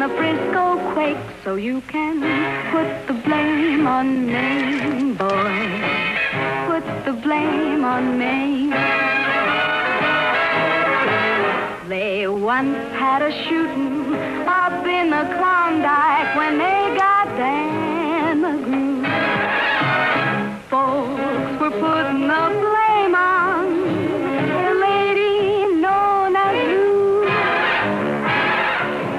the Frisco quake, so you can put the blame on Maine, boy. Put the blame on Maine. They once had a shooting up in the Klondike when they got Dan McGrew. Folks were putting the blame on the lady known as Lou.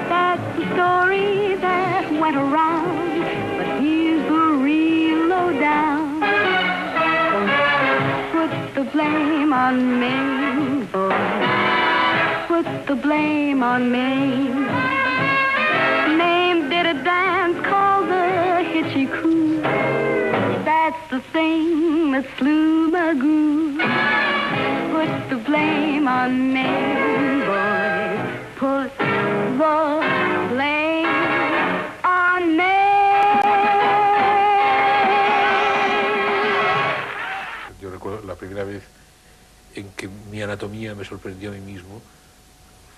That's the story that went around, but here's the real lowdown. Put the blame on Maine, boy. Put the blame on Maine. Maine did a dance called the Hitchy Coo. That's the thing that slew Magoo. Put the blame on Maine, boys. Put the blame on Maine. Yo recuerdo la primera vez en que mi anatomía me sorprendió a mí mismo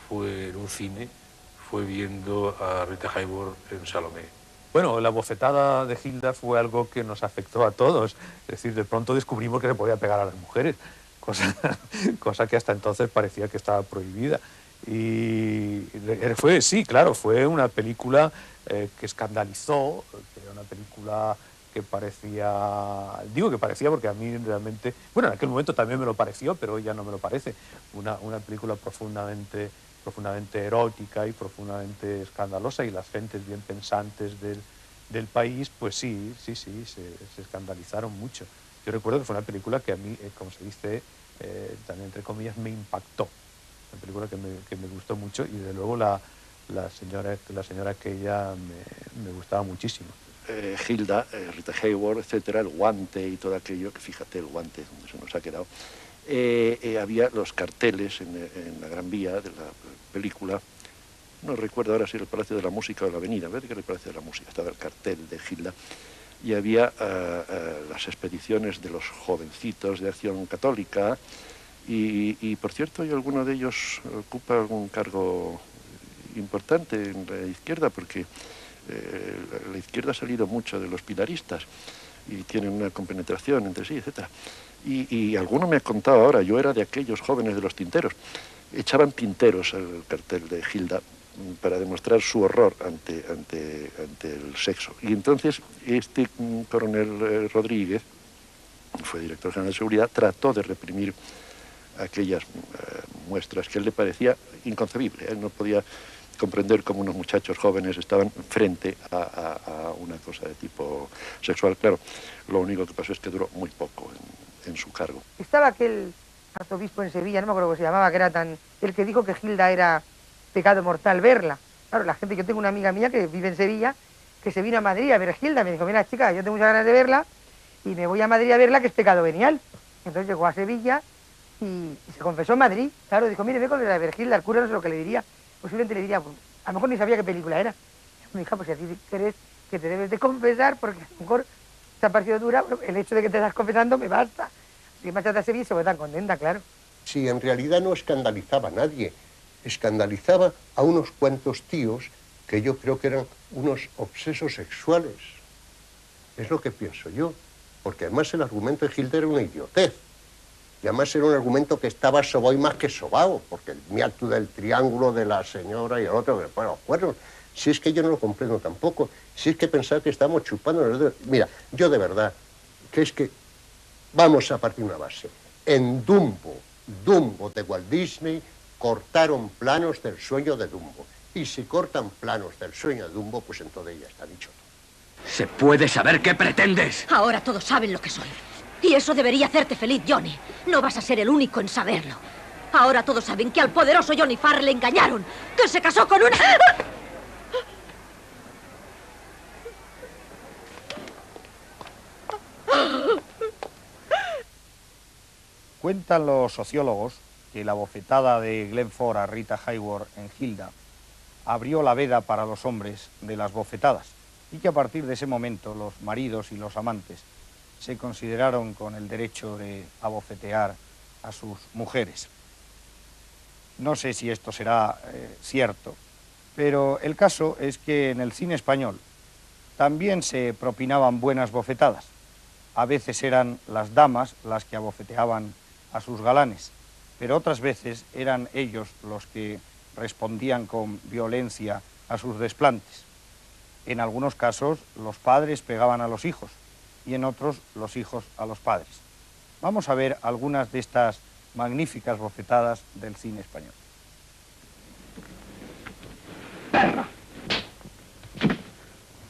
fue en un cine, fue viendo a Rita Hayworth en Salomé. Bueno, la bofetada de Hilda fue algo que nos afectó a todos. Es decir, de pronto descubrimos que se podía pegar a las mujeres, cosa que hasta entonces parecía que estaba prohibida. Y fue, sí, claro, fue una película que escandalizó, que era una película que parecía, digo que parecía porque a mí realmente, bueno, en aquel momento también me lo pareció, pero hoy ya no me lo parece, una película profundamente erótica y profundamente escandalosa, y las gentes bien pensantes del país, pues sí, se escandalizaron mucho. Yo recuerdo que fue una película que a mí, como se dice, también entre comillas, me impactó. Una película que me gustó mucho, y desde luego la señora aquella me gustaba muchísimo. Hilda, Rita Hayworth, etcétera, el guante y todo aquello, que fíjate el guante donde se nos ha quedado. Había los carteles en la Gran Vía de la película, no recuerdo ahora si era el Palacio de la Música o la Avenida, a ver qué era el Palacio de la Música, estaba el cartel de Hilda, y había las expediciones de los jovencitos de Acción Católica, y por cierto, y alguno de ellos ocupa algún cargo importante en la izquierda, porque la izquierda ha salido mucho de los pilaristas y tienen una compenetración entre sí, etcétera. Y alguno me ha contado ahora, yo era de aquellos jóvenes de los tinteros, echaban tinteros al cartel de Hilda para demostrar su horror ante el sexo. Y entonces este coronel Rodríguez, fue director general de seguridad, trató de reprimir aquellas muestras que a él le parecía inconcebible. Él no podía comprender cómo unos muchachos jóvenes estaban frente a una cosa de tipo sexual. Claro, lo único que pasó es que duró muy poco en su cargo. Estaba aquel arzobispo en Sevilla, no me acuerdo cómo se llamaba, que era el que dijo que Hilda era pecado mortal verla. Claro, la gente, yo tengo una amiga mía que vive en Sevilla, que se vino a Madrid a ver a Hilda, me dijo, mira chica, yo tengo muchas ganas de verla, y me voy a Madrid a verla, que es pecado venial. Entonces llegó a Sevilla y se confesó en Madrid. Claro, dijo, mire, ve con la de ver Hilda, el cura no sé lo que le diría. Posiblemente le diría, pues, a lo mejor ni sabía qué película era. Me dijo, pues si a ti crees que te debes de confesar, porque a lo mejor te ha parecido dura, el hecho de que te estás confesando me basta. Si marchas a Sevilla se fue tan contenta, claro. Sí, en realidad no escandalizaba a nadie. Escandalizaba a unos cuantos tíos que yo creo que eran unos obsesos sexuales. Es lo que pienso yo. Porque además el argumento de Hilda era una idiotez. Y además era un argumento que estaba sobao y más que sobao, porque el miatu del triángulo de la señora y el otro, bueno, si es que yo no lo comprendo tampoco, si es que pensar que estamos chupando los dedos. Mira, yo de verdad, que es que vamos a partir de una base. En Dumbo de Walt Disney, cortaron planos del sueño de Dumbo. Y si cortan planos del sueño de Dumbo, pues entonces ya está dicho todo. ¿Se puede saber qué pretendes? Ahora todos saben lo que soy. Y eso debería hacerte feliz, Johnny. No vas a ser el único en saberlo. Ahora todos saben que al poderoso Johnny Farr le engañaron, que se casó con una... Cuentan los sociólogos que la bofetada de Glenn Ford a Rita Hayworth en Hilda abrió la veda para los hombres de las bofetadas, y que a partir de ese momento los maridos y los amantes se consideraron con el derecho de abofetear a sus mujeres. No sé si esto será cierto, Pero el caso es que en el cine español también se propinaban buenas bofetadas. A veces eran las damas las que abofeteaban a sus galanes, pero otras veces eran ellos los que respondían con violencia a sus desplantes. En algunos casos los padres pegaban a los hijos y en otros los hijos a los padres. Vamos a ver algunas de estas magníficas bofetadas del cine español. Perra.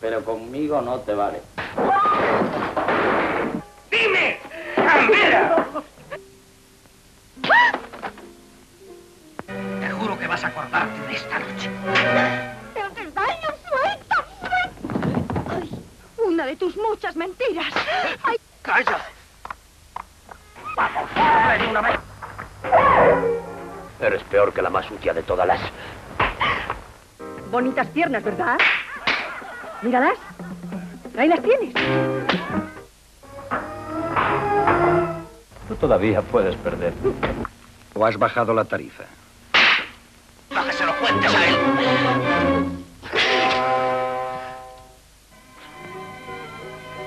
Pero conmigo no te vale. ¡Dime! ¡Cambera! Te juro que vas a acordarte de esta noche. ¡Me haces daño! ¡Suelta! ¡Suelta! ¡Ay! Una de tus muchas mentiras. ¡Ay! ¡Calla! ¡Vamos! ¡Ven una vez! Eres peor que la más sucia de todas las... Bonitas piernas, ¿verdad? Míralas. Ahí las tienes. Tú todavía puedes perder. ¿O has bajado la tarifa? ¡No que se lo cuentes a él!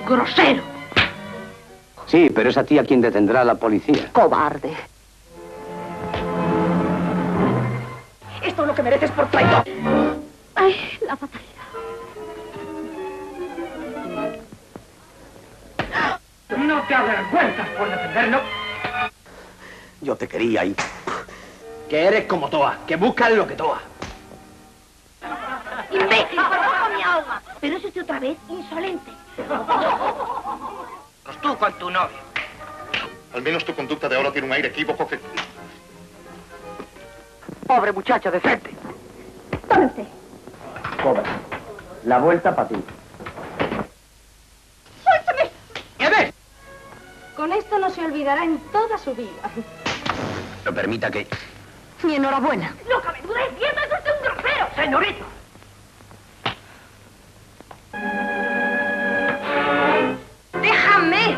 ¡Grosero! Sí, pero es a ti a quien detendrá la policía. ¡Cobarde! Esto es lo que mereces por traidor. ¡Ay, la fatalidad! ¿No te avergüenzas por defenderlo? Yo te quería y... Que eres como Toa, que buscas lo que Toa. ¡Imbécil, por abajo mi alma! Pero eso es otra vez insolente. Pues tú con tu novio. Al menos tu conducta de ahora tiene un aire equívoco que... Pobre muchacho, decente. ¿Dónde usted? Cobra. La vuelta para ti. ¡Suéltame! ¿Qué ves? Con esto no se olvidará en toda su vida. No permita que... Mi enhorabuena. ¡No cabe duda! ¡Es cierto! ¡Es usted un grosero! ¡Señorita! ¡Déjame!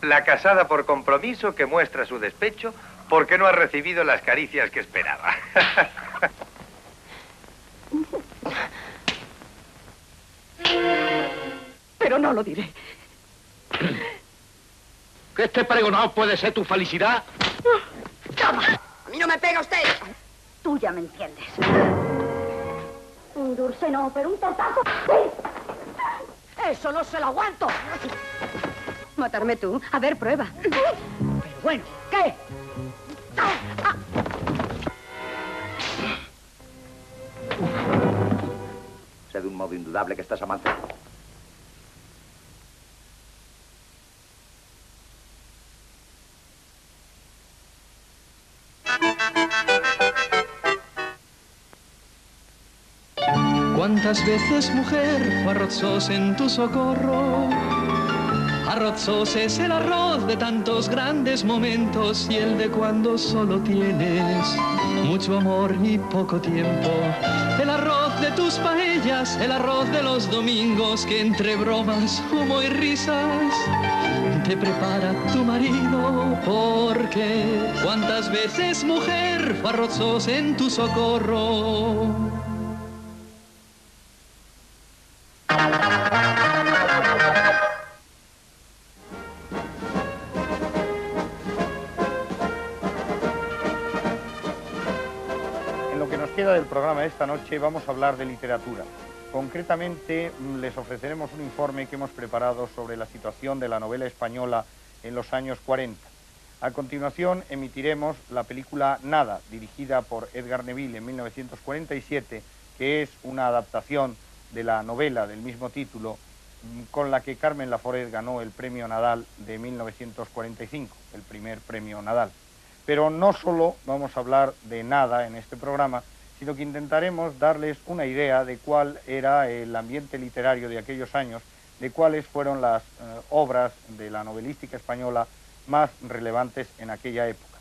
La casada por compromiso que muestra su despecho porque no ha recibido las caricias que esperaba. Pero no lo diré. ¿Que este pregonado puede ser tu felicidad? ¡Toma! ¡A mí no me pega usted! Tú ya me entiendes. Un dulce no, pero un tortazo. ¡Eso no se lo aguanto! Matarme tú. A ver, prueba. Pero bueno, ¿qué? Sé de un modo indudable que estás amante. ¿Cuántas veces, mujer, fue arroz en tu socorro? Arroz es el arroz de tantos grandes momentos y el de cuando solo tienes mucho amor y poco tiempo. El arroz de tus paellas, el arroz de los domingos que entre bromas, humo y risas te prepara tu marido. Porque ¿cuántas veces, mujer, fue arroz en tu socorro? Del programa de esta noche vamos a hablar de literatura. Concretamente les ofreceremos un informe que hemos preparado sobre la situación de la novela española en los años 40. A continuación emitiremos la película Nada, dirigida por Edgar Neville en 1947, que es una adaptación de la novela del mismo título con la que Carmen Laforet ganó el premio Nadal de 1945, el primer premio Nadal. Pero no solo vamos a hablar de Nada en este programa, sino que intentaremos darles una idea de cuál era el ambiente literario de aquellos años, de cuáles fueron las obras de la novelística española más relevantes en aquella época.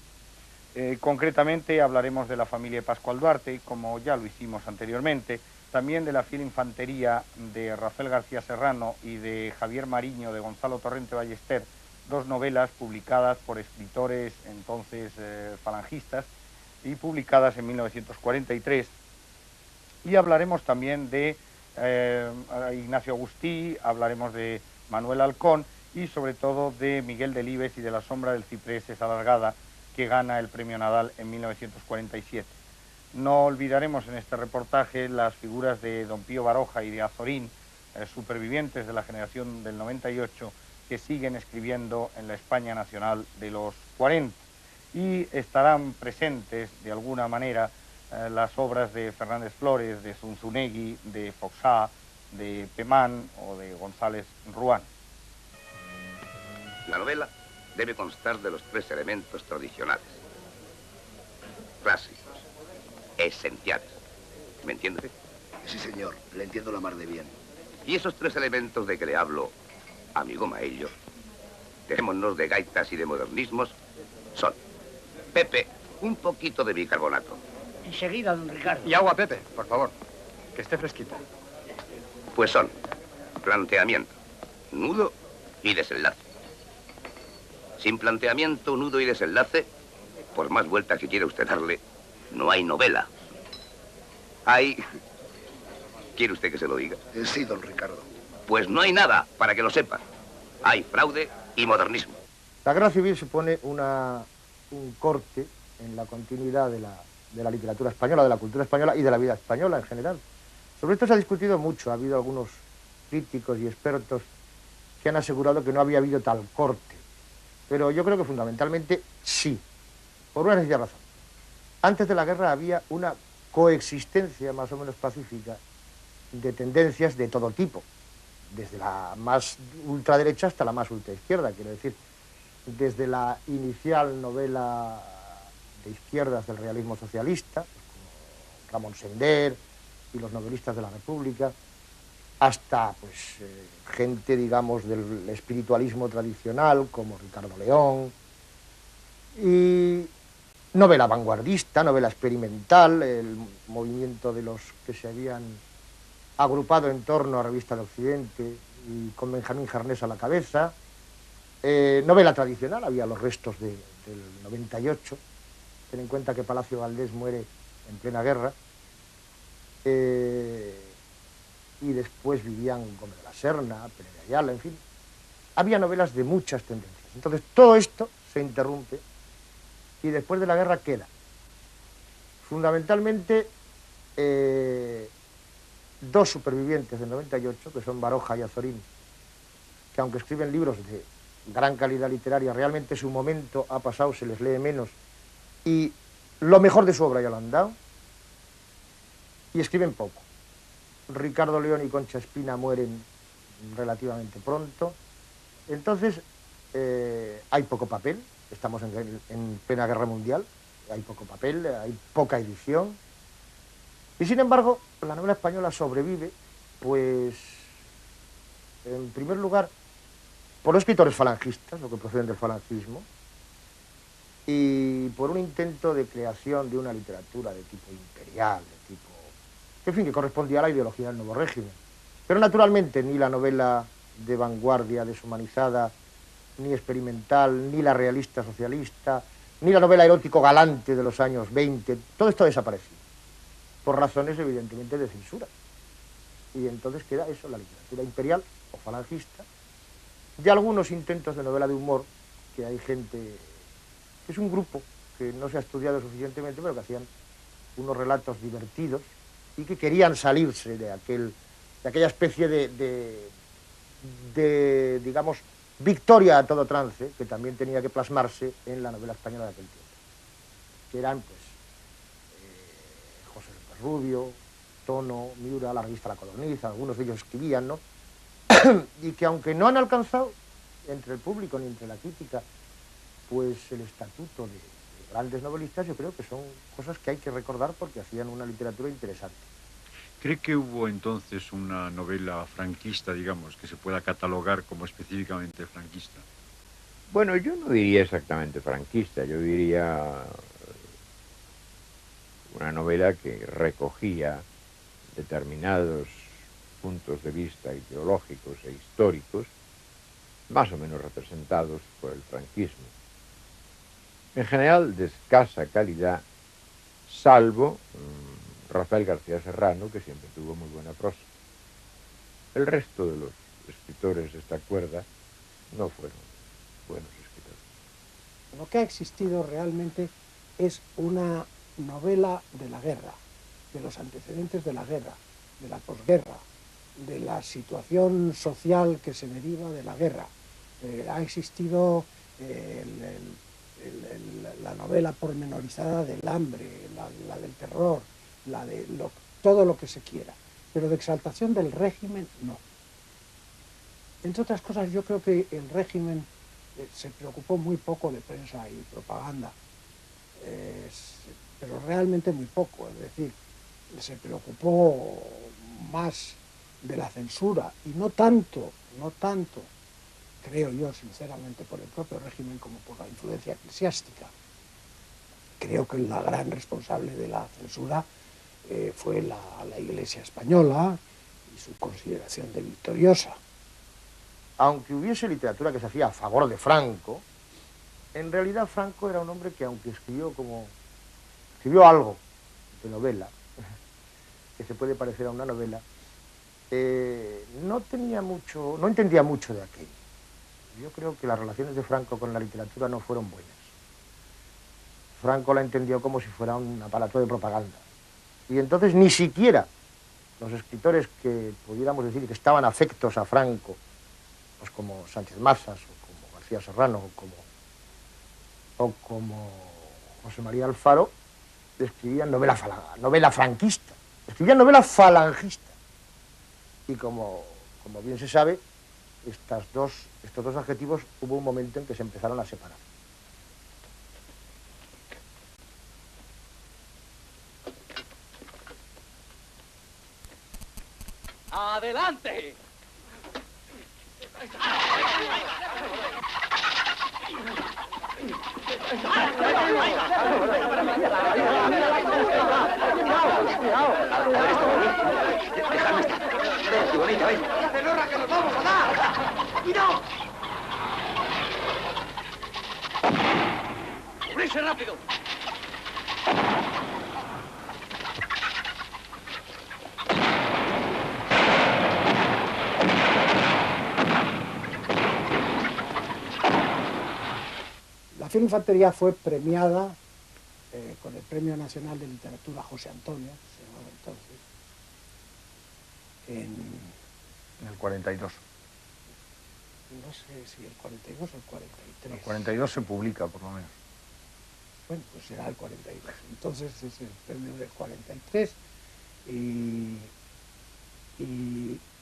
Concretamente hablaremos de la familia de Pascual Duarte, como ya lo hicimos anteriormente, también de la fiel infantería de Rafael García Serrano y de Javier Mariño, de Gonzalo Torrente Ballester, dos novelas publicadas por escritores entonces falangistas y publicadas en 1943, Y hablaremos también de Ignacio Agustí, hablaremos de Manuel Halcón y sobre todo de Miguel Delibes y de La sombra del ciprés es alargada, que gana el premio Nadal en 1947. No olvidaremos en este reportaje las figuras de Don Pío Baroja y de Azorín, supervivientes de la generación del 98, que siguen escribiendo en la España nacional de los 40. Y estarán presentes, de alguna manera, las obras de Fernández Flores, de Zunzunegui, de Foxá, de Pemán o de González Ruán. La novela debe constar de los 3 elementos tradicionales, clásicos, esenciales. ¿Me entiende? Sí, señor, le entiendo la mar de bien. Y esos 3 elementos de que le hablo, amigo Maello, dejémonos de gaitas y de modernismos, son: Pepe, un poquito de bicarbonato. Enseguida, don Ricardo. Y agua, Pepe, por favor, que esté fresquita. Pues son planteamiento, nudo y desenlace. Sin planteamiento, nudo y desenlace, por más vueltas que quiera usted darle, no hay novela. Hay... ¿Quiere usted que se lo diga? Sí, don Ricardo. Pues no hay nada, para que lo sepa. Hay fraude y modernismo. La guerra civil supone un corte en la continuidad de la literatura española, de la cultura española y de la vida española en general. Sobre esto se ha discutido mucho. Ha habido algunos críticos y expertos que han asegurado que no había habido tal corte. Pero yo creo que fundamentalmente sí, por una sencilla razón. Antes de la guerra había una coexistencia más o menos pacífica de tendencias de todo tipo, desde la más ultraderecha hasta la más ultraizquierda, quiero decir, desde la inicial novela de izquierdas del realismo socialista, como Ramón Sender y los novelistas de la República, hasta pues, gente, digamos, del espiritualismo tradicional, como Ricardo León, y novela vanguardista, novela experimental, el movimiento de los que se habían agrupado en torno a Revista de Occidente y con Benjamín Jarnés a la cabeza, novela tradicional, había los restos del 98, ten en cuenta que Palacio Valdés muere en plena guerra, y después vivían Gómez de la Serna, Pérez de Ayala, en fin. Había novelas de muchas tendencias. Entonces, todo esto se interrumpe y después de la guerra queda. Fundamentalmente, 2 supervivientes del 98, que son Baroja y Azorín, que aunque escriben libros de gran calidad literaria, realmente su momento ha pasado, se les lee menos, y lo mejor de su obra ya lo han dado, y escriben poco. Ricardo León y Concha Espina mueren relativamente pronto. Entonces, hay poco papel, estamos en plena guerra mundial, hay poco papel, hay poca edición. Y sin embargo, la novela española sobrevive, pues, en primer lugar, por los escritores falangistas, lo que proceden del falangismo, y por un intento de creación de una literatura de tipo imperial, de tipo, en fin, que correspondía a la ideología del nuevo régimen. Pero naturalmente ni la novela de vanguardia deshumanizada, ni experimental, ni la realista socialista, ni la novela erótico galante de los años 20, todo esto ha desaparecido, por razones evidentemente de censura. Y entonces queda eso, la literatura imperial o falangista, de algunos intentos de novela de humor, que hay gente, que es un grupo que no se ha estudiado suficientemente, pero que hacían unos relatos divertidos y que querían salirse de aquella especie de, digamos, victoria a todo trance, que también tenía que plasmarse en la novela española de aquel tiempo, que eran, pues, José López Rubio, Tono, Miura, la revista La Codorniz, algunos de ellos escribían, ¿no? Y que aunque no han alcanzado entre el público ni entre la crítica, pues el estatuto de grandes novelistas, yo creo que son cosas que hay que recordar porque hacían una literatura interesante. ¿Cree que hubo entonces una novela franquista, digamos, que se pueda catalogar como específicamente franquista? Bueno, yo no diría exactamente franquista, yo diría una novela que recogía determinados puntos de vista ideológicos e históricos, más o menos representados por el franquismo. En general, de escasa calidad, salvo Rafael García Serrano, que siempre tuvo muy buena prosa. El resto de los escritores de esta cuerda no fueron buenos escritores. Lo que ha existido realmente es una novela de la guerra, de los antecedentes de la guerra, de la posguerra, de la situación social que se deriva de la guerra. Ha existido la novela pormenorizada del hambre, la del terror, todo lo que se quiera, pero de exaltación del régimen no. Entre otras cosas, yo creo que el régimen se preocupó muy poco de prensa y propaganda, pero realmente muy poco, es decir, se preocupó más de la censura y no tanto, creo yo sinceramente, por el propio régimen como por la influencia eclesiástica. Creo que la gran responsable de la censura fue la Iglesia española y su consideración de victoriosa. Aunque hubiese literatura que se hacía a favor de Franco, en realidad Franco era un hombre que, aunque escribió algo de novela, que se puede parecer a una novela, no entendía mucho de aquello. Yo creo que las relaciones de Franco con la literatura no fueron buenas. Franco la entendió como si fuera un aparato de propaganda. Y entonces ni siquiera los escritores que pudiéramos decir que estaban afectos a Franco, pues como Sánchez Mazas, o como García Serrano, o como José María Alfaro, escribían novela franquista, escribían novela falangista. Y como bien se sabe, estos dos adjetivos hubo un momento en que se empezaron a separar. ¡Adelante! Déjame estar. Ven, bonita, ven. ¡Celorra, que nos vamos a dar! ¡Cuidado! ¡Cubrirse rápido! La Fiel Infantería fue premiada con el Premio Nacional de Literatura José Antonio, que se llamaba entonces, en el 42. No sé si el 42 o el 43. El 42 se publica, por lo menos. Bueno, pues será el 42. Entonces es el premio del 43 y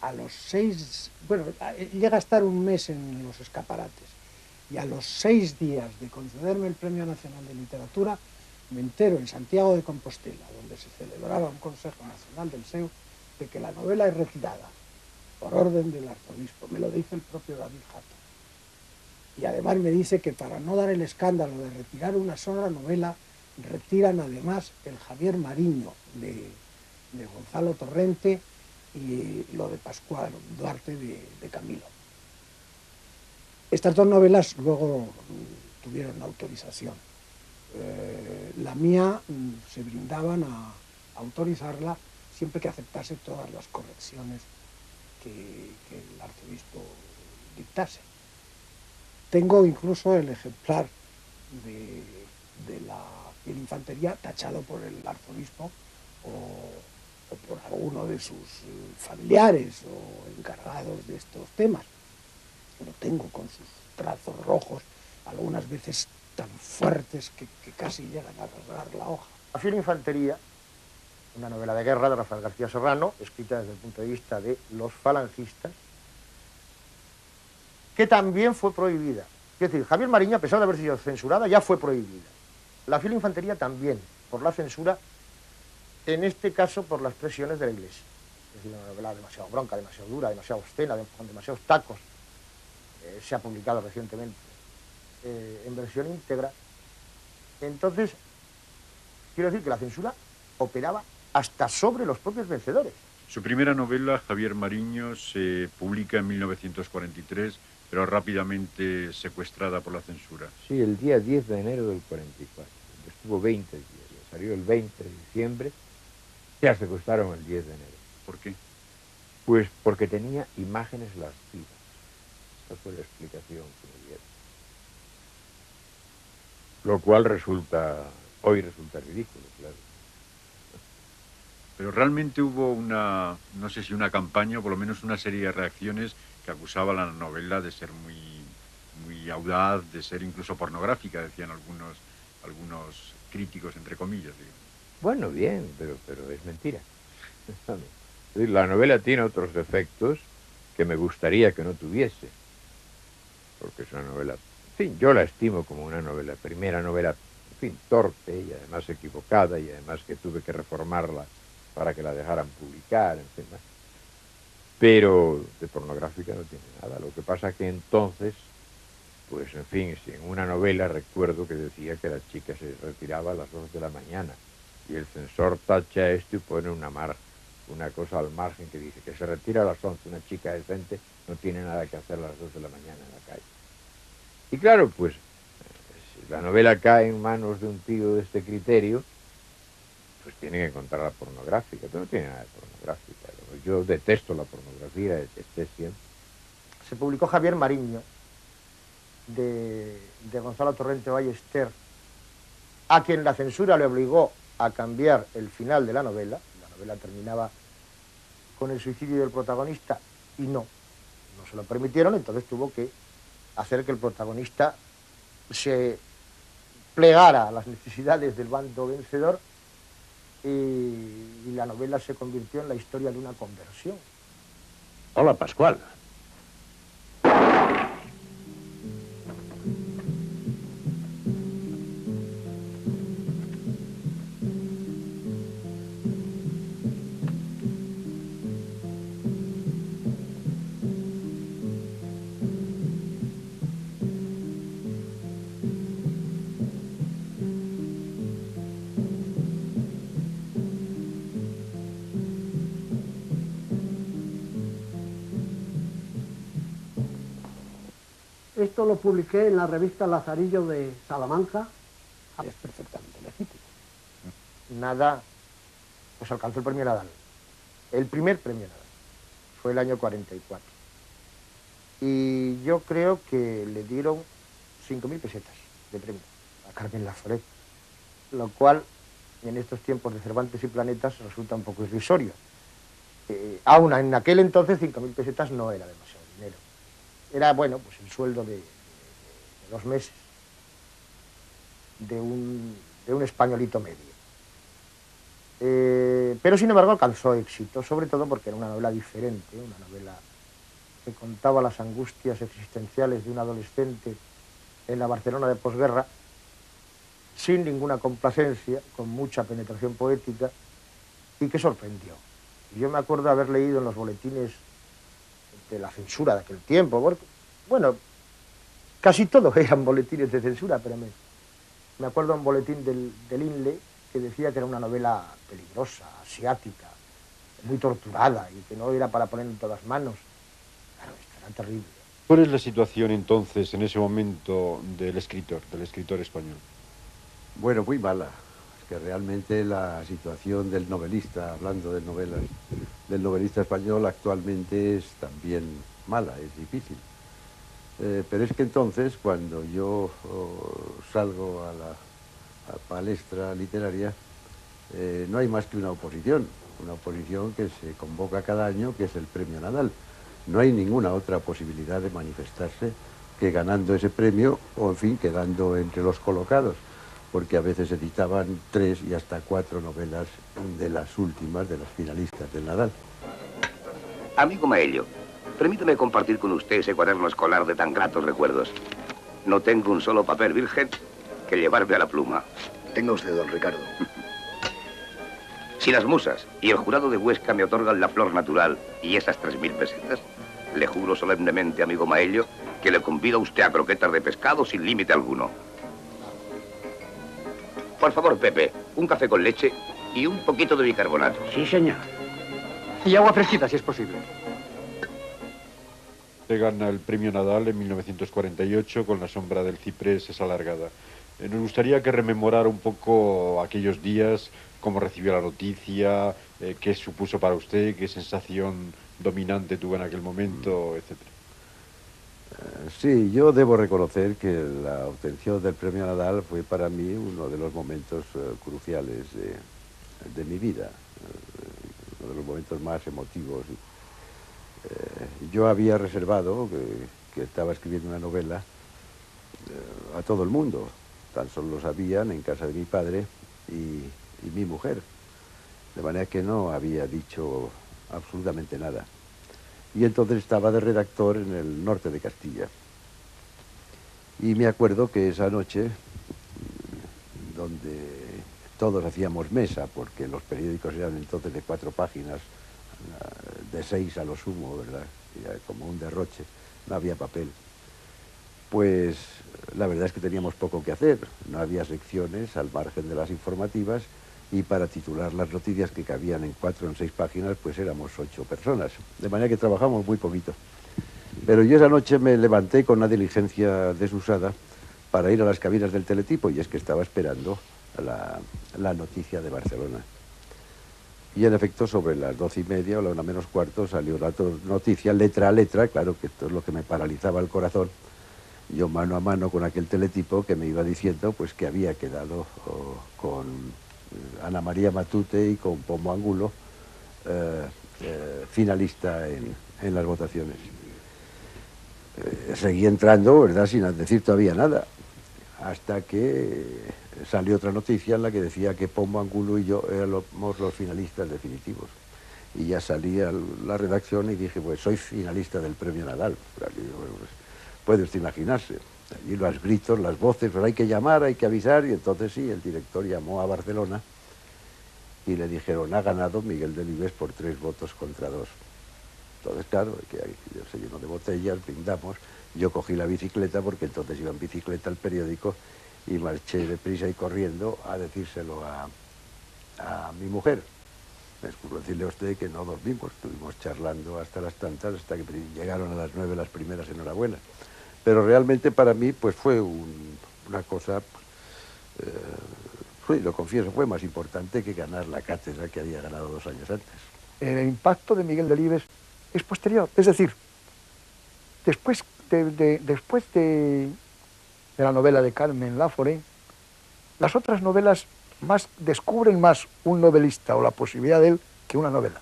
a los 6... Bueno, llega a estar un mes en los escaparates y a los 6 días de concederme el Premio Nacional de Literatura me entero en Santiago de Compostela, donde se celebraba un Consejo Nacional del SEU, de que la novela es retirada por orden del arzobispo. Me lo dice el propio David Jato. Y además me dice que para no dar el escándalo de retirar una sola novela, retiran además el Javier Mariño de Gonzalo Torrente y lo de Pascual Duarte de Camilo. Estas dos novelas luego tuvieron autorización. La mía se brindaban a autorizarla siempre que aceptase todas las correcciones que el arzobispo dictase. Tengo incluso el ejemplar de la Fiel Infantería tachado por el arzobispo o por alguno de sus familiares o encargados de estos temas. Lo tengo con sus trazos rojos, algunas veces tan fuertes que casi llegan a rasgar la hoja. La Fiel Infantería, una novela de guerra de Rafael García Serrano, escrita desde el punto de vista de los falangistas, que también fue prohibida. Es decir, Javier Mariño, a pesar de haber sido censurada, ya fue prohibida. La Fiel Infantería también, por la censura, en este caso por las presiones de la Iglesia. Es decir, una novela demasiado bronca, demasiado dura, demasiado obscena, con demasiados tacos. Se ha publicado recientemente en versión íntegra. Entonces, quiero decir que la censura operaba hasta sobre los propios vencedores. Su primera novela, Javier Mariño, se publica en 1943, pero rápidamente secuestrada por la censura. Sí, el día 10 de enero del 44. Estuvo 20 días. Salió el 20 de diciembre y la secuestraron el 10 de enero. ¿Por qué? Pues porque tenía imágenes lascivas. Esa fue la explicación que me dieron. Lo cual hoy resulta ridículo, claro. Pero realmente hubo una, no sé si una campaña o por lo menos una serie de reacciones que acusaba a la novela de ser muy audaz, de ser incluso pornográfica, decían algunos críticos, entre comillas, digamos. Bueno, bien, pero es mentira. Es decir, la novela tiene otros defectos que me gustaría que no tuviese. Porque es una novela, en fin, yo la estimo como una novela, primera novela, en fin, torpe y además equivocada y además que tuve que reformarla para que la dejaran publicar, en fin. Pero de pornográfica no tiene nada. Lo que pasa que entonces, pues en fin, si en una novela recuerdo que decía que la chica se retiraba a las 2 de la mañana y el censor tacha esto y pone una cosa al margen que dice que se retira a las 11, una chica decente no tiene nada que hacer a las 2 de la mañana en la calle. Y claro, pues, si la novela cae en manos de un tío de este criterio, pues tiene que encontrarla pornográfica, pero no tiene nada de pornográfica. Yo detesto la pornografía, detesté siempre. Se publicó Javier Mariño, de Gonzalo Torrente Ballester, a quien la censura le obligó a cambiar el final de la novela. La novela terminaba con el suicidio del protagonista y no se lo permitieron, entonces tuvo que hacer que el protagonista se plegara a las necesidades del bando vencedor y la novela se convirtió en la historia de una conversión. Hola, Pascual. Esto lo publiqué en la revista Lazarillo de Salamanca. Es perfectamente legítimo. Nada, pues alcanzó el premio Nadal. El primer premio Nadal. Fue el año 44. Y yo creo que le dieron 5.000 pesetas de premio a Carmen Laforet, lo cual en estos tiempos de Cervantes y Planetas resulta un poco irrisorio. Aún en aquel entonces 5.000 pesetas no era demasiado dinero. Era, bueno, pues el sueldo de 2 meses de un españolito medio. Pero sin embargo alcanzó éxito, sobre todo porque era una novela diferente, una novela que contaba las angustias existenciales de un adolescente en la Barcelona de posguerra, sin ninguna complacencia, con mucha penetración poética, y que sorprendió. Yo me acuerdo haber leído en los boletines de la censura de aquel tiempo, porque, bueno, casi todos eran boletines de censura, pero me acuerdo un boletín del INLE que decía que era una novela peligrosa, asiática, muy torturada y que no era para poner en todas manos. Claro, esto era terrible. ¿Cuál es la situación entonces, en ese momento, del escritor español? Bueno, muy mala. Es que realmente la situación del novelista, hablando de novelas, del novelista español actualmente es también mala, es difícil. Pero es que entonces, cuando yo salgo a la palestra literaria, no hay más que una oposición que se convoca cada año, que es el Premio Nadal. No hay ninguna otra posibilidad de manifestarse que ganando ese premio o, en fin, quedando entre los colocados, porque a veces se citaban 3 y hasta 4 novelas de las últimas, de las finalistas del Nadal. Amigo Maello, permítame compartir con usted ese cuaderno escolar de tan gratos recuerdos. No tengo un solo papel virgen que llevarme a la pluma. Tenga usted, don Ricardo. Si las musas y el jurado de Huesca me otorgan la flor natural y esas 3.000 pesetas, le juro solemnemente, amigo Maello, que le convido a usted a croquetas de pescado sin límite alguno. Por favor, Pepe, un café con leche y un poquito de bicarbonato. Sí, señor. Y agua fresquita, si es posible. Se gana el Premio Nadal en 1948 con La sombra del ciprés es alargada. Nos gustaría que rememorara un poco aquellos días, cómo recibió la noticia, qué supuso para usted, qué sensación dominante tuvo en aquel momento, etcétera. Sí, yo debo reconocer que la obtención del premio Nadal fue para mí uno de los momentos cruciales de mi vida, uno de los momentos más emotivos. Yo había reservado que estaba escribiendo una novela a todo el mundo, tan solo lo sabían en casa de mi padre y mi mujer, de manera que no había dicho absolutamente nada. Y entonces estaba de redactor en el norte de Castilla. Y me acuerdo que esa noche, donde todos hacíamos mesa, porque los periódicos eran entonces de 4 páginas, de 6 a lo sumo, ¿verdad? Ya como un derroche, no había papel. Pues la verdad es que teníamos poco que hacer, no había secciones al margen de las informativas, y para titular las noticias que cabían en 4 o en 6 páginas, pues éramos 8 personas, de manera que trabajamos muy poquito. Pero yo esa noche me levanté con una diligencia desusada para ir a las cabinas del teletipo, y es que estaba esperando la noticia de Barcelona. Y en efecto, sobre las 12:30 o la 1 menos cuarto salió la noticia, letra a letra, claro que esto es lo que me paralizaba el corazón, yo mano a mano con aquel teletipo que me iba diciendo pues que había quedado con Ana María Matute y con Pombo Angulo finalista en las votaciones. Seguí entrando, ¿verdad?, sin decir todavía nada, hasta que salió otra noticia en la que decía que Pombo Angulo y yo éramos los finalistas definitivos. Y ya salí a la redacción y dije, pues soy finalista del premio Nadal. Puede usted imaginarse. Allí los gritos, las voces, pero hay que llamar, hay que avisar, y entonces sí, el director llamó a Barcelona y le dijeron, ha ganado Miguel Delibes por 3 votos contra 2. Entonces, claro, se llenó de botellas, brindamos, yo cogí la bicicleta, porque entonces iba en bicicleta al periódico, y marché deprisa y corriendo a decírselo a mi mujer. Me escuso decirle a usted que no dormimos, estuvimos charlando hasta las tantas, hasta que llegaron a las 9 las primeras enhorabuenas. Pero realmente para mí pues fue una cosa, lo confieso, fue más importante que ganar la cátedra que había ganado 2 años antes. El impacto de Miguel Delibes es posterior, es decir, después de la novela de Carmen Laforet, las otras novelas descubren más un novelista o la posibilidad de él que una novela.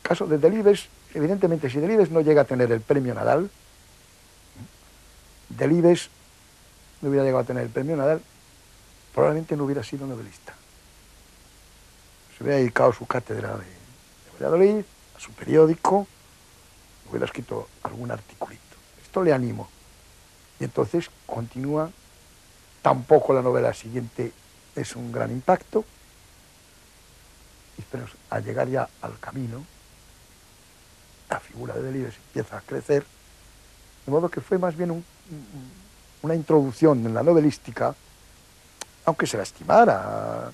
El caso de Delibes, evidentemente, si Delibes no llega a tener el premio Nadal, Delibes no hubiera llegado a tener el premio Nadal, probablemente no hubiera sido novelista. Se hubiera dedicado a su cátedra de Valladolid, a su periódico, hubiera escrito algún articulito. Esto le animó. Y entonces continúa. Tampoco la novela siguiente es un gran impacto. Pero al llegar ya al camino, la figura de Delibes empieza a crecer, de modo que fue más bien una introducción en la novelística, aunque se la estimara,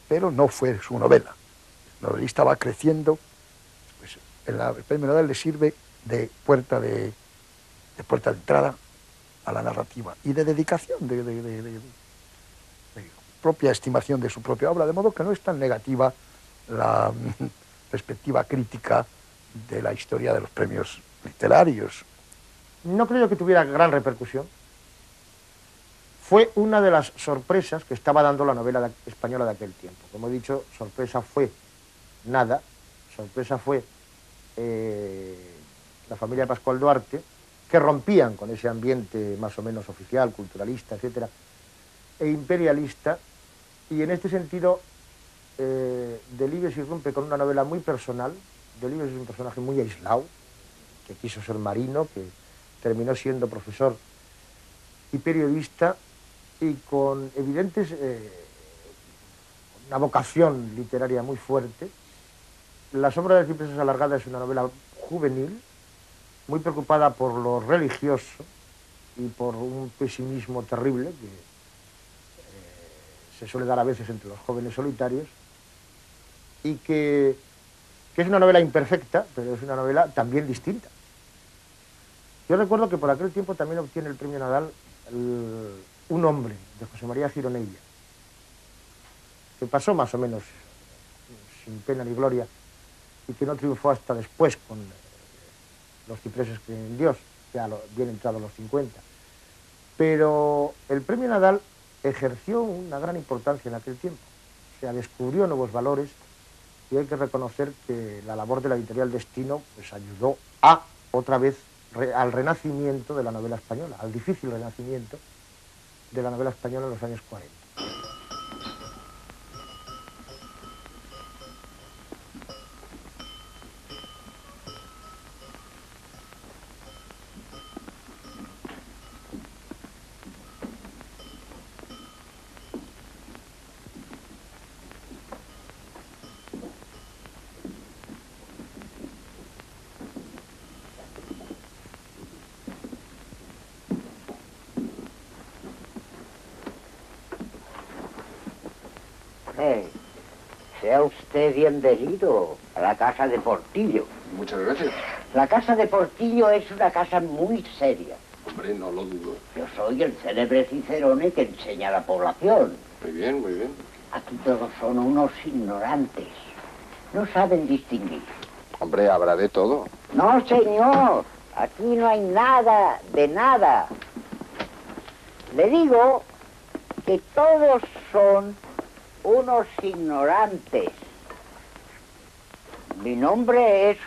pero no fue su novela. El novelista va creciendo, pues el premio Nadal le sirve de puerta de entrada a la narrativa y de dedicación, de propia estimación de su propia obra, de modo que no es tan negativa la perspectiva crítica de la historia de los premios literarios. No creo que tuviera gran repercusión. Fue una de las sorpresas que estaba dando la novela española de aquel tiempo. Como he dicho, sorpresa fue nada, sorpresa fue la familia de Pascual Duarte, que rompían con ese ambiente más o menos oficial, culturalista, etcétera, e imperialista, y en este sentido Delibes irrumpe con una novela muy personal. Delibes es un personaje muy aislado, que quiso ser marino, que terminó siendo profesor y periodista, y con evidentes una vocación literaria muy fuerte. La sombra de las cipresas alargadas es una novela juvenil, muy preocupada por lo religioso y por un pesimismo terrible que se suele dar a veces entre los jóvenes solitarios, y que es una novela imperfecta, pero es una novela también distinta. Yo recuerdo que por aquel tiempo también obtiene el premio Nadal un hombre, de José María Gironella, que pasó más o menos sin pena ni gloria y que no triunfó hasta después con Los cipreses creen en Dios, ya bien entrado los 50. Pero el premio Nadal ejerció una gran importancia en aquel tiempo. O sea, descubrió nuevos valores y hay que reconocer que la labor de la editorial Destino pues ayudó a, otra vez, al renacimiento de la novela española, al difícil renacimiento de la novela española en los años 40. Sea usted bienvenido a la casa de Portillo. Muchas gracias. La casa de Portillo es una casa muy seria. Hombre, no lo dudo. Yo soy el célebre Cicerone que enseña a la población. Muy bien, muy bien. Aquí todos son unos ignorantes. No saben distinguir. Hombre, habrá de todo. No, señor. Aquí no hay nada de nada. Le digo que todos son unos ignorantes. Mi nombre es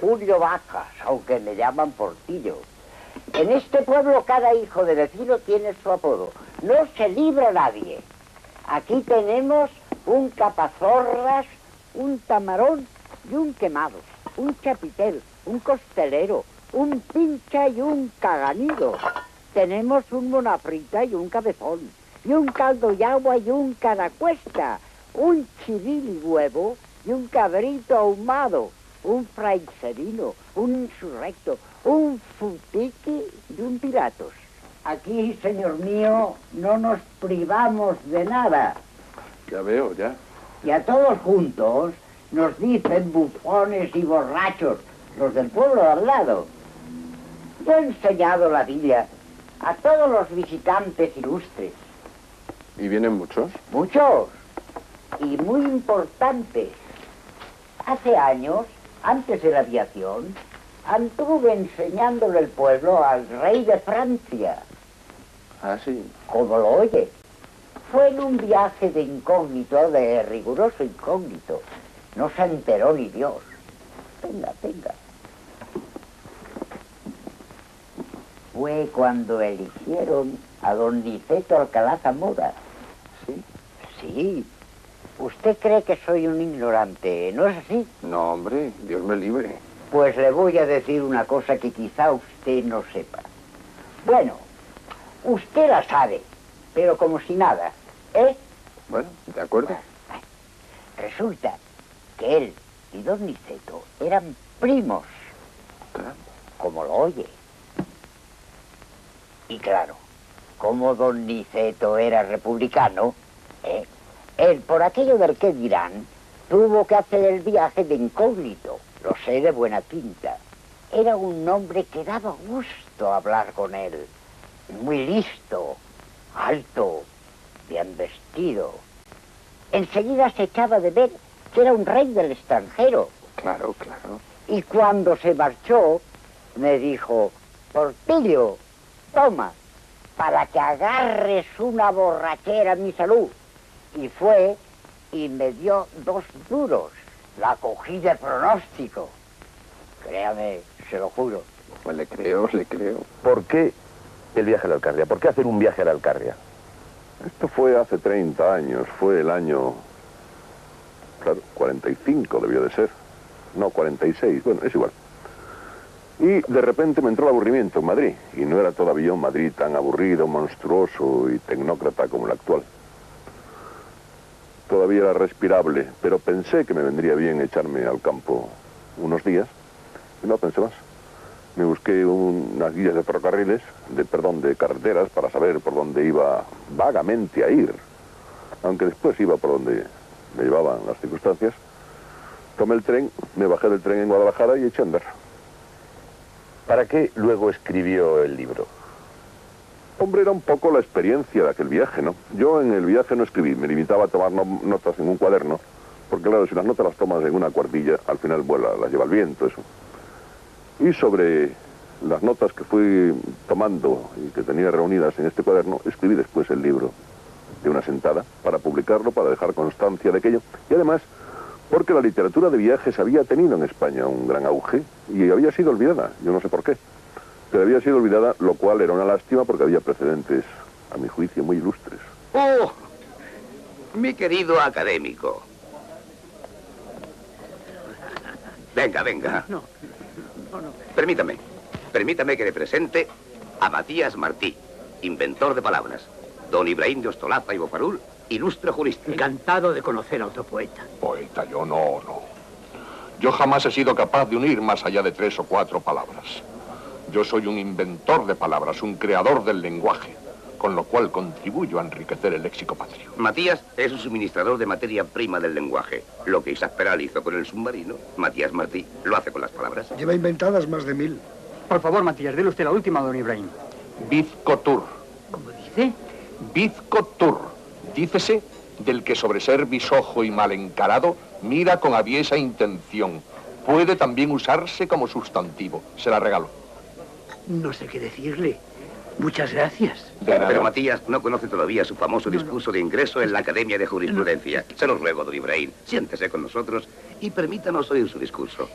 Julio Vacas, aunque me llaman Portillo. En este pueblo cada hijo de vecino tiene su apodo. No se libra nadie. Aquí tenemos un capazorras, un tamarón y un quemado, un chapitel, un costelero, un pincha y un caganido. Tenemos un monafrita y un cabezón, y un caldo y agua y un caracuesta, un chivil y huevo y un cabrito ahumado, un fraiserino, un insurrecto, un futiqui y un piratos. Aquí, señor mío, no nos privamos de nada. Ya veo, ya. Y a todos juntos nos dicen bufones y borrachos, los del pueblo de al lado. Yo he enseñado la villa a todos los visitantes ilustres. ¿Y vienen muchos? Muchos. Y muy importantes. Hace años, antes de la aviación, anduve enseñándole el pueblo al rey de Francia. Ah, sí. Como lo oye. Fue en un viaje de incógnito, de riguroso incógnito. No se enteró ni Dios. Venga, venga. Fue cuando eligieron a don Niceto Alcalá Zamora. ¿Sí? Sí. Usted cree que soy un ignorante, ¿no es así? No, hombre, Dios me libre. Pues le voy a decir una cosa que quizá usted no sepa. Bueno, usted la sabe, pero como si nada, ¿eh? Bueno, de acuerdo. Resulta que él y don Niceto eran primos, como lo oye. Y claro, como don Niceto era republicano, él, por aquello del que dirán, tuvo que hacer el viaje de incógnito. Lo sé de buena tinta. Era un hombre que daba gusto hablar con él. Muy listo, alto, bien vestido. Enseguida se echaba de ver que era un rey del extranjero. Claro, claro. Y cuando se marchó, me dijo, Portillo, toma, para que agarres una borrachera a mi salud. Y fue y me dio 2 duros. La cogí de pronóstico. Créame, se lo juro. Pues le creo, le creo. ¿Por qué el viaje a la Alcarria? ¿Por qué hacer un viaje a la Alcarria? Esto fue hace 30 años, fue el año, claro, 45 debió de ser. No, 46, bueno, es igual. Y de repente me entró el aburrimiento en Madrid, y no era todavía un Madrid tan aburrido, monstruoso y tecnócrata como el actual. Todavía era respirable, pero pensé que me vendría bien echarme al campo unos días, y no pensé más. Me busqué unas guías de ferrocarriles, de carreteras, para saber por dónde iba vagamente a ir, aunque después iba por donde me llevaban las circunstancias. Tomé el tren, me bajé del tren en Guadalajara y eché a andar. ¿Para qué luego escribió el libro? Hombre, era un poco la experiencia de aquel viaje, ¿no? Yo en el viaje no escribí, me limitaba a tomar notas en un cuaderno, porque claro, si las notas las tomas en una cuartilla, al final las lleva el viento, eso. Y sobre las notas que fui tomando y que tenía reunidas en este cuaderno, escribí después el libro de una sentada para publicarlo, para dejar constancia de aquello, y además porque la literatura de viajes había tenido en España un gran auge y había sido olvidada, yo no sé por qué, pero había sido olvidada, lo cual era una lástima porque había precedentes, a mi juicio, muy ilustres. ¡Oh! Mi querido académico. Venga, venga. No. Permítame que le presente a Matías Martí, inventor de palabras. Don Ibrahim de Ostolaza y Bofarul, ilustre jurista. Encantado de conocer a otro poeta. Poeta, yo no. Yo jamás he sido capaz de unir más allá de 3 o 4 palabras. Yo soy un inventor de palabras, un creador del lenguaje, con lo cual contribuyo a enriquecer el léxico patrio. Matías es un suministrador de materia prima del lenguaje. Lo que Isaac Peral hizo con el submarino, Matías Martí lo hace con las palabras. Lleva inventadas más de 1000. Por favor, Matías, dele usted la última a don Ibrahim. Bizcotur. ¿Cómo dice? Bizcotur. Dícese del que sobre ser bisojo y mal encarado mira con aviesa intención. Puede también usarse como sustantivo. Se la regalo. No sé qué decirle. Muchas gracias. Pero Matías no conoce todavía su famoso discurso de ingreso en la Academia de Jurisprudencia. Se lo ruego, don Ibrahim, siéntese con nosotros y permítanos oír su discurso.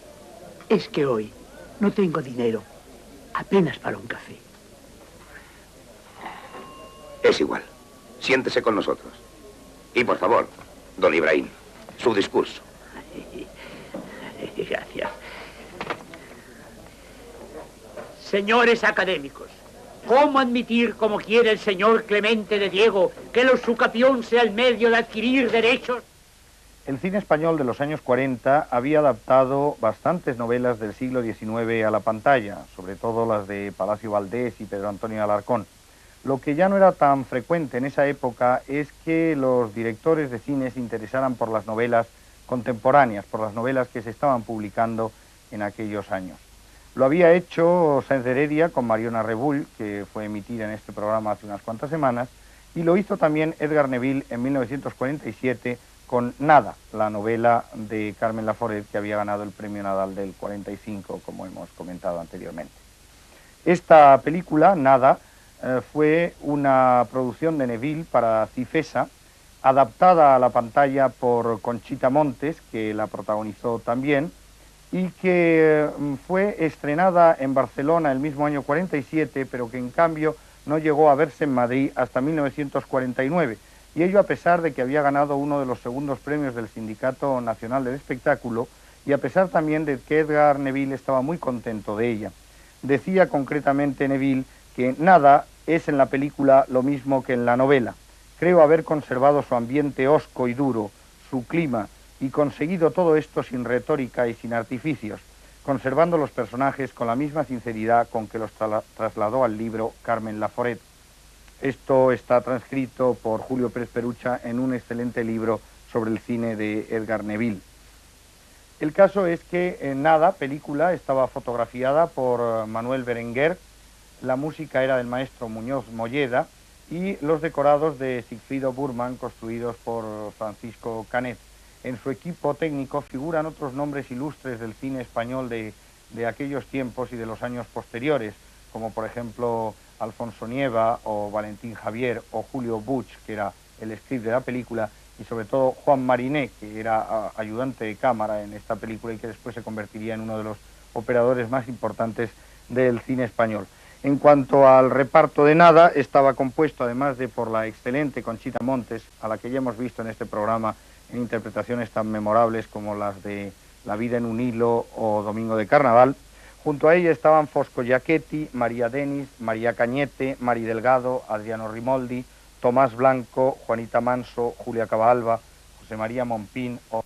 Es que hoy no tengo dinero, apenas para un café. Es igual. Siéntese con nosotros. Y por favor, don Ibrahim, su discurso. Gracias. Señores académicos, ¿cómo admitir, como quiere el señor Clemente de Diego, que la usucapión sea el medio de adquirir derechos? El cine español de los años 40 había adaptado bastantes novelas del siglo XIX a la pantalla, sobre todo las de Palacio Valdés y Pedro Antonio Alarcón. Lo que ya no era tan frecuente en esa época es que los directores de cine se interesaran por las novelas contemporáneas, por las novelas que se estaban publicando en aquellos años. Lo había hecho Sáenz de Heredia con Mariona Rebull, que fue emitida en este programa hace unas cuantas semanas, y lo hizo también Edgar Neville en 1947 con Nada, la novela de Carmen Laforet, que había ganado el premio Nadal del 45, como hemos comentado anteriormente. Esta película, Nada, fue una producción de Neville para Cifesa, adaptada a la pantalla por Conchita Montes, que la protagonizó también, y que fue estrenada en Barcelona el mismo año 47, pero que en cambio no llegó a verse en Madrid hasta 1949, y ello a pesar de que había ganado uno de los segundos premios del Sindicato Nacional del Espectáculo, y a pesar también de que Edgar Neville estaba muy contento de ella. Decía concretamente Neville que Nada es en la película lo mismo que en la novela. Creo haber conservado su ambiente hosco y duro, su clima, y conseguido todo esto sin retórica y sin artificios, conservando los personajes con la misma sinceridad con que los trasladó al libro Carmen Laforet. Esto está transcrito por Julio Pérez Perucha en un excelente libro sobre el cine de Edgar Neville. El caso es que en Nada, película, estaba fotografiada por Manuel Berenguer, la música era del maestro Muñoz Molleda y los decorados de Sigfrido Burman, construidos por Francisco Canet. En su equipo técnico figuran otros nombres ilustres del cine español de aquellos tiempos y de los años posteriores, como por ejemplo Alfonso Nieva o Valentín Javier o Julio Buch, que era el script de la película, y sobre todo Juan Mariné, que era ayudante de cámara en esta película y que después se convertiría en uno de los operadores más importantes del cine español. En cuanto al reparto de Nada, estaba compuesto, además de por la excelente Conchita Montes, a la que ya hemos visto en este programa en interpretaciones tan memorables como las de La vida en un hilo o Domingo de Carnaval. Junto a ella estaban Fosco Giachetti, María Denis, María Cañete, Mari Delgado, Adriano Rimoldi, Tomás Blanco, Juanita Manso, Julia Cabalba, José María Monpín o